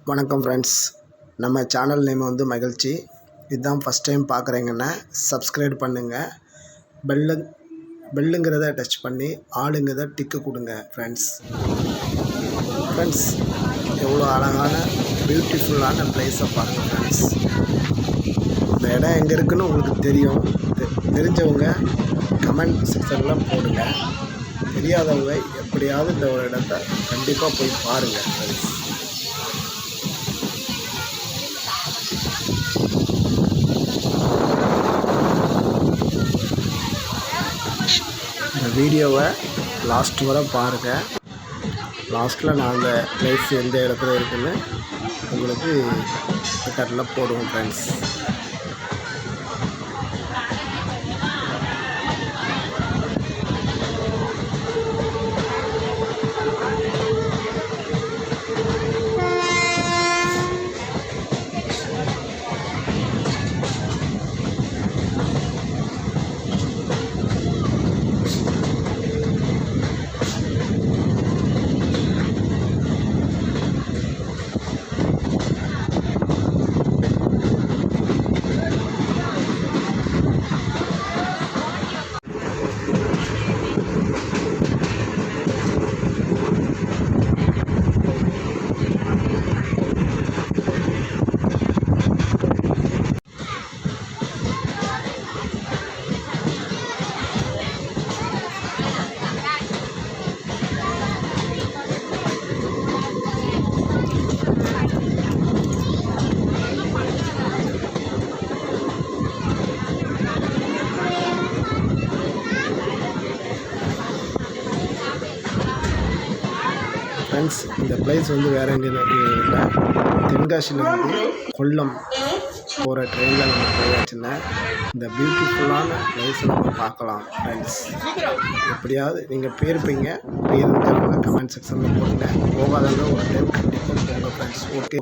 வணக்கம் ஃப்ரெண்ட்ஸ், நம்ம channel name வந்து மகிழ்ச்சி. இதுதான் ஃபஸ்ட் டைம் பார்க்குறீங்கன்னா சப்ஸ்கிரைப் பண்ணுங்கள். பெல்லுங்கிறத டச் பண்ணி ஆளுங்கிறத டிக்கு கொடுங்க. ஃப்ரெண்ட்ஸ் எவ்வளோ அழகான பியூட்டிஃபுல்லான பிளேஸை பாருங்கள். ஃப்ரெண்ட்ஸ், இந்த இடம் எங்கே இருக்குதுன்னு உங்களுக்கு தெரிஞ்சவங்க கமெண்ட் செக்ஷனில் போடுங்க. தெரியாதவங்க எப்படியாவது இந்த ஒரு இடத்த கண்டிப்பாக போய் பாருங்கள். ஃப்ரெண்ட்ஸ், இந்த வீடியோவை லாஸ்ட் வரை பாருங்கள். லாஸ்ட்டில் நான் அந்த பிளேஸ் எந்த இடத்துல இருக்குதுன்னு உங்களுக்கு ரெக்கார்டில் போடுவோம். ஃப்ரெண்ட்ஸ், இந்த பிளேஸ் வந்து வேறு எங்கேயும் இல்லை. தென்காசியிலேருந்து கொல்லம் போகிற ட்ரெயினில் நம்ம போயாச்சுன்னா இந்த பியூட்டிஃபுல்லான பிளேஸை நம்ம பார்க்கலாம். ஃப்ரெண்ட்ஸ், எப்படியாவது நீங்கள் போயிருப்பீங்க, போயிருந்தாங்க கமெண்ட் செக்ஷனில் போடுங்க. போகாதவங்க ஒரு டைம் கண்டிப்பாக போங்க. Friends, okay.